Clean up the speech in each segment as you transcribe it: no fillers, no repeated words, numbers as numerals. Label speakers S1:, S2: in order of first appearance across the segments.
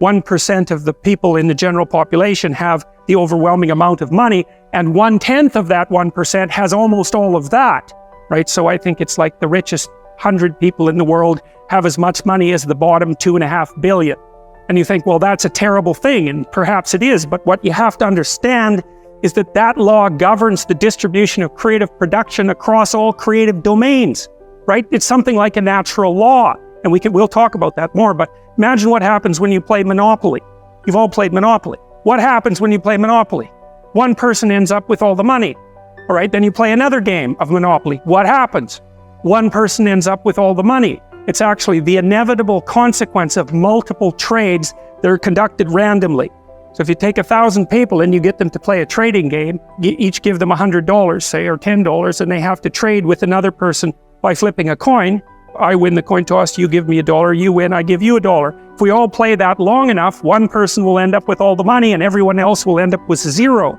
S1: 1% of the people in the general population have the overwhelming amount of money, and 1/10 of that 1% has almost all of that, right? So I think it's like the richest 100 people in the world have as much money as the bottom 2.5 billion. And you think, well, that's a terrible thing, and perhaps it is, but what you have to understand is that that law governs the distribution of creative production across all creative domains, right? It's something like a natural law, and we'll talk about that more, but imagine what happens when you play Monopoly. You've all played Monopoly. What happens when you play Monopoly? One person ends up with all the money, all right? Then you play another game of Monopoly. What happens? One person ends up with all the money. It's actually the inevitable consequence of multiple trades that are conducted randomly. So if you take 1,000 people and you get them to play a trading game, you each give them $100, say, or $10, and they have to trade with another person by flipping a coin. I win the coin toss, you give me $1, you win, I give you $1. If we all play that long enough, one person will end up with all the money and everyone else will end up with zero.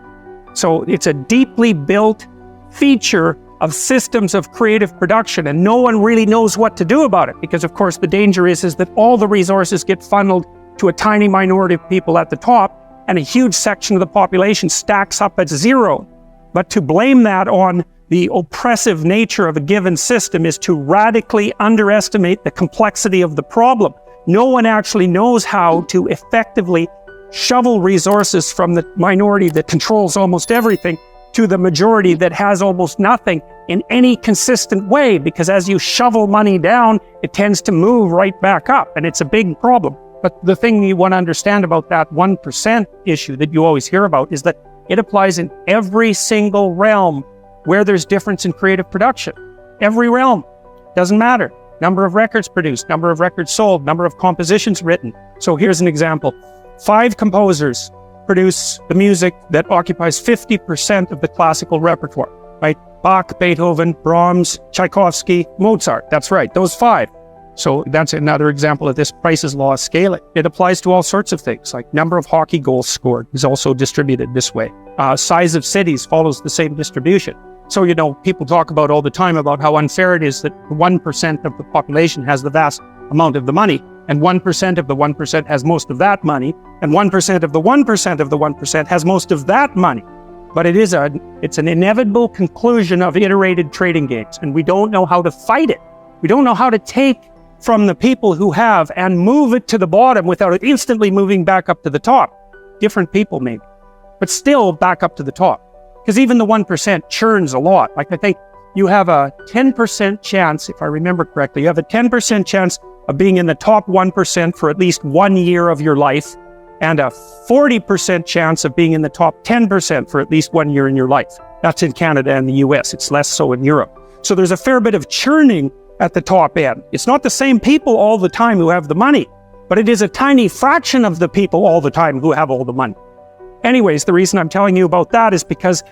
S1: So it's a deeply built feature of systems of creative production, and no one really knows what to do about it, because of course the danger is that all the resources get funneled to a tiny minority of people at the top, and a huge section of the population stacks up at zero. But to blame that on the oppressive nature of a given system is to radically underestimate the complexity of the problem. No one actually knows how to effectively shovel resources from the minority that controls almost everything to the majority that has almost nothing in any consistent way, because as you shovel money down, it tends to move right back up, and it's a big problem. But the thing you want to understand about that 1% issue that you always hear about is that it applies in every single realm where there's difference in creative production. Every realm. Doesn't matter. Number of records produced, number of records sold, number of compositions written. So here's an example. 5 composers produce the music that occupies 50% of the classical repertoire, right? Bach, Beethoven, Brahms, Tchaikovsky, Mozart. That's right, those 5. So that's another example of this Price's law scaling. It applies to all sorts of things, like number of hockey goals scored is also distributed this way. Size of cities follows the same distribution. So, you know, people talk about all the time about how unfair it is that 1% of the population has the vast amount of the money, and 1% of the 1% has most of that money, and 1% of the 1% of the 1% has most of that money. But it's an inevitable conclusion of iterated trading games, and we don't know how to fight it. We don't know how to take from the people who have and move it to the bottom without it instantly moving back up to the top. Different people maybe, but still back up to the top. Because even the 1% churns a lot. Like, I think you have a 10% chance, if I remember correctly, you have a 10% chance of being in the top 1% for at least 1 year of your life, and a 40% chance of being in the top 10% for at least 1 year in your life. That's in Canada and the US. It's less so in Europe. So there's a fair bit of churning at the top end. It's not the same people all the time who have the money, but it is a tiny fraction of the people all the time who have all the money. Anyways, the reason I'm telling you about that is because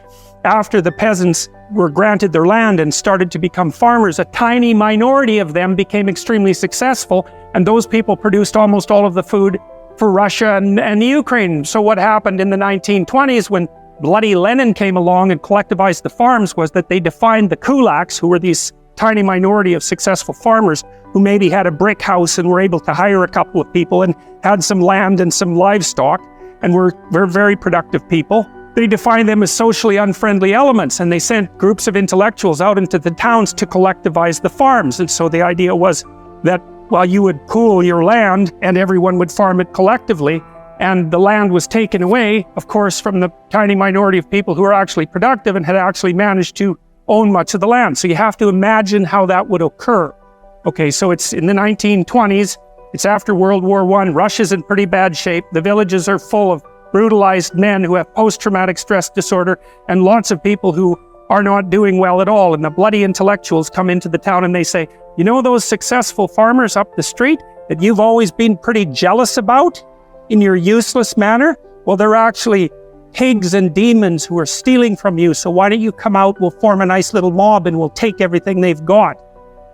S1: after the peasants were granted their land and started to become farmers, a tiny minority of them became extremely successful, and those people produced almost all of the food for Russia and the Ukraine. So what happened in the 1920s when bloody Lenin came along and collectivized the farms was that they defined the kulaks, who were these tiny minority of successful farmers who maybe had a brick house and were able to hire a couple of people and had some land and some livestock and were very productive people. They defined them as socially unfriendly elements, and they sent groups of intellectuals out into the towns to collectivize the farms. And so the idea was that while you would pool your land and everyone would farm it collectively, and the land was taken away, of course, from the tiny minority of people who were actually productive and had actually managed to own much of the land. So you have to imagine how that would occur. Okay, so it's in the 1920s, it's after World War I, Russia's in pretty bad shape, the villages are full of brutalized men who have post-traumatic stress disorder, and lots of people who are not doing well at all, and the bloody intellectuals come into the town and they say, you know those successful farmers up the street that you've always been pretty jealous about in your useless manner? Well, they're actually pigs and demons who are stealing from you, so why don't you come out, we'll form a nice little mob and we'll take everything they've got.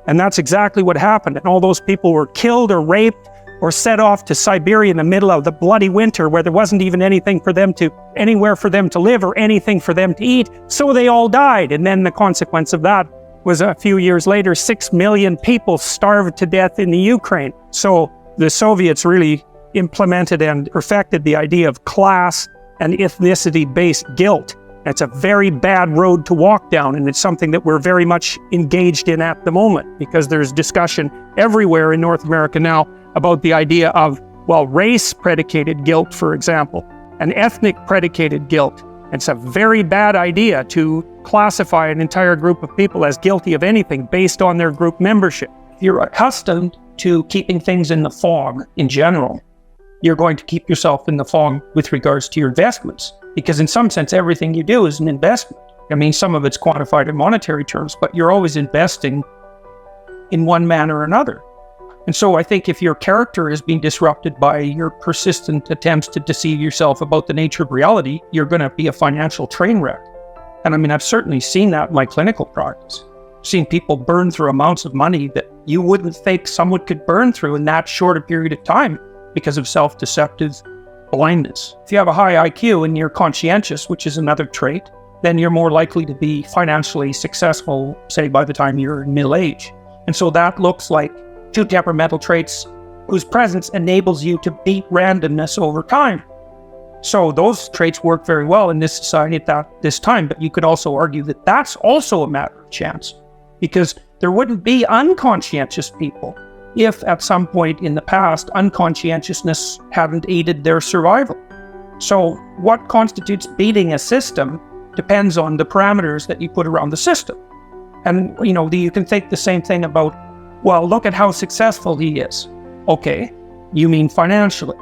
S1: And that's exactly what happened, and all those people were killed or raped or set off to Siberia in the middle of the bloody winter where there wasn't even anywhere for them to live or anything for them to eat, so they all died. And then the consequence of that was a few years later, 6 million people starved to death in the Ukraine. So the Soviets really implemented and perfected the idea of class and ethnicity-based guilt. It's a very bad road to walk down, and it's something that we're very much engaged in at the moment, because there's discussion everywhere in North America now about the idea of, well, race-predicated guilt, for example, and ethnic-predicated guilt. It's a very bad idea to classify an entire group of people as guilty of anything based on their group membership. If you're accustomed to keeping things in the fog in general, you're going to keep yourself in the fog with regards to your investments, because in some sense, everything you do is an investment. I mean, some of it's quantified in monetary terms, but you're always investing in one manner or another. And so I think if your character is being disrupted by your persistent attempts to deceive yourself about the nature of reality, you're going to be a financial train wreck. And I mean, I've certainly seen that in my clinical practice. I've seen people burn through amounts of money that you wouldn't think someone could burn through in that short a period of time because of self-deceptive blindness. If you have a high IQ and you're conscientious, which is another trait, then you're more likely to be financially successful, say, by the time you're in middle age. And so that looks like two temperamental traits whose presence enables you to beat randomness over time. So those traits work very well in this society at this time, but you could also argue that that's also a matter of chance, because there wouldn't be unconscientious people if at some point in the past unconscientiousness hadn't aided their survival. So what constitutes beating a system depends on the parameters that you put around the system. And you can think the same thing about, well, look at how successful he is. Okay, you mean financially.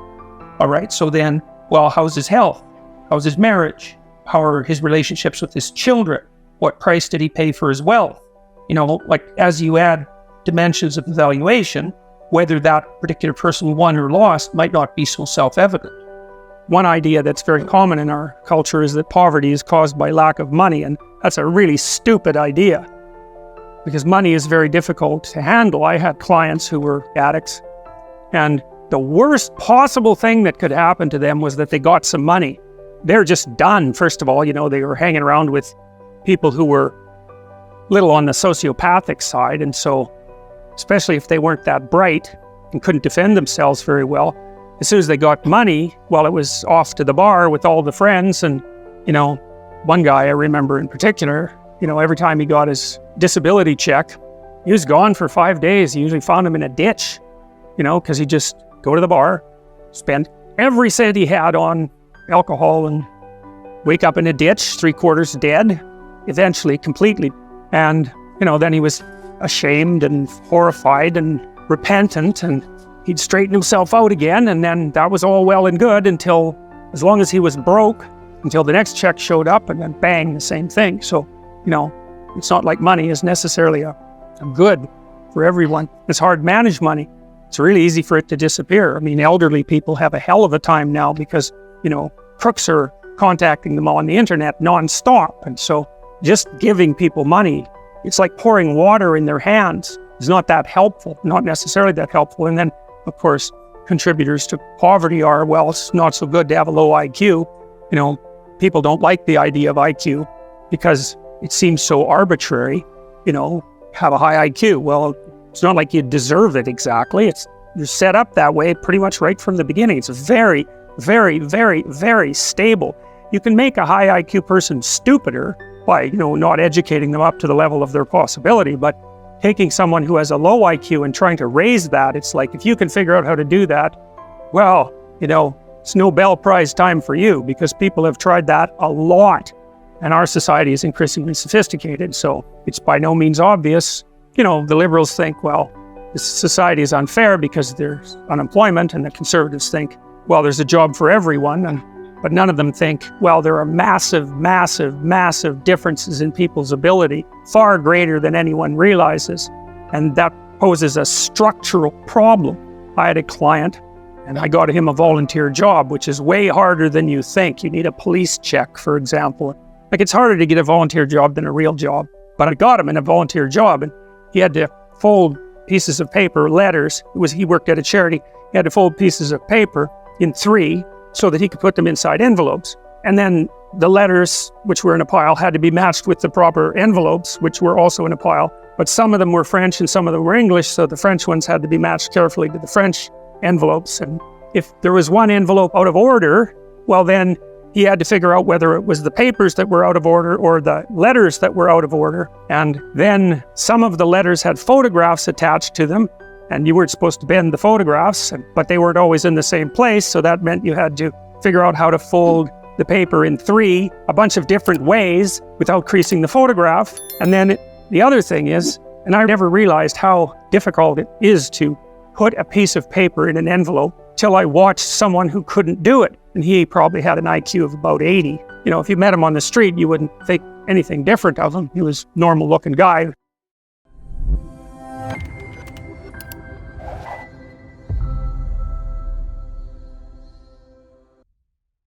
S1: All right, so then, well, how's his health? How's his marriage? How are his relationships with his children? What price did he pay for his wealth? Like as you add dimensions of evaluation, whether that particular person won or lost might not be so self-evident. One idea that's very common in our culture is that poverty is caused by lack of money, and that's a really stupid idea, because money is very difficult to handle. I had clients who were addicts, and the worst possible thing that could happen to them was that they got some money. They're just done. First of all, they were hanging around with people who were little on the sociopathic side, and so especially if they weren't that bright and couldn't defend themselves very well, as soon as they got money, well, it was off to the bar with all the friends. And, one guy I remember in particular, every time he got his disability check, he was gone for 5 days. You usually found him in a ditch, because he'd just go to the bar, spend every cent he had on alcohol, and wake up in a ditch, 3/4 dead, eventually completely. And, then he was ashamed and horrified and repentant, and he'd straighten himself out again, and then that was all well and good until, as long as he was broke, until the next check showed up, and then bang, the same thing. So, it's not like money is necessarily a good for everyone. It's hard to manage money. It's really easy for it to disappear. I mean, elderly people have a hell of a time now because, crooks are contacting them on the internet nonstop. And so just giving people money, it's like pouring water in their hands. It's not that helpful, not necessarily that helpful. And then, of course, contributors to poverty are, well, it's not so good to have a low IQ. People don't like the idea of IQ because it seems so arbitrary, have a high IQ. Well, it's not like you deserve it exactly. You're set up that way pretty much right from the beginning. It's very, very, very, very stable. You can make a high IQ person stupider by, not educating them up to the level of their possibility, but taking someone who has a low IQ and trying to raise that, it's like, if you can figure out how to do that, well, it's Nobel Prize time for you, because people have tried that a lot. And our society is increasingly sophisticated, so it's by no means obvious. The liberals think, well, this society is unfair because there's unemployment, and the conservatives think, well, there's a job for everyone. But none of them think, well, there are massive, massive, massive differences in people's ability, far greater than anyone realizes. And that poses a structural problem. I had a client, and I got him a volunteer job, which is way harder than you think. You need a police check, for example. Like, it's harder to get a volunteer job than a real job. But I got him in a volunteer job, and he had to fold pieces of paper, letters. He worked at a charity. He had to fold pieces of paper in 3 so that he could put them inside envelopes. And then the letters, which were in a pile, had to be matched with the proper envelopes, which were also in a pile. But some of them were French and some of them were English, so the French ones had to be matched carefully to the French envelopes. And, if there was one envelope out of order, well then he had to figure out whether it was the papers that were out of order or the letters that were out of order. And then some of the letters had photographs attached to them, and you weren't supposed to bend the photographs, but they weren't always in the same place, so that meant you had to figure out how to fold the paper in three, a bunch of different ways without creasing the photograph. And then the other thing is, and I never realized how difficult it is to put a piece of paper in an envelope till I watched someone who couldn't do it. And he probably had an IQ of about 80. You know, if you met him on the street, you wouldn't think anything different of him. He was a normal looking guy.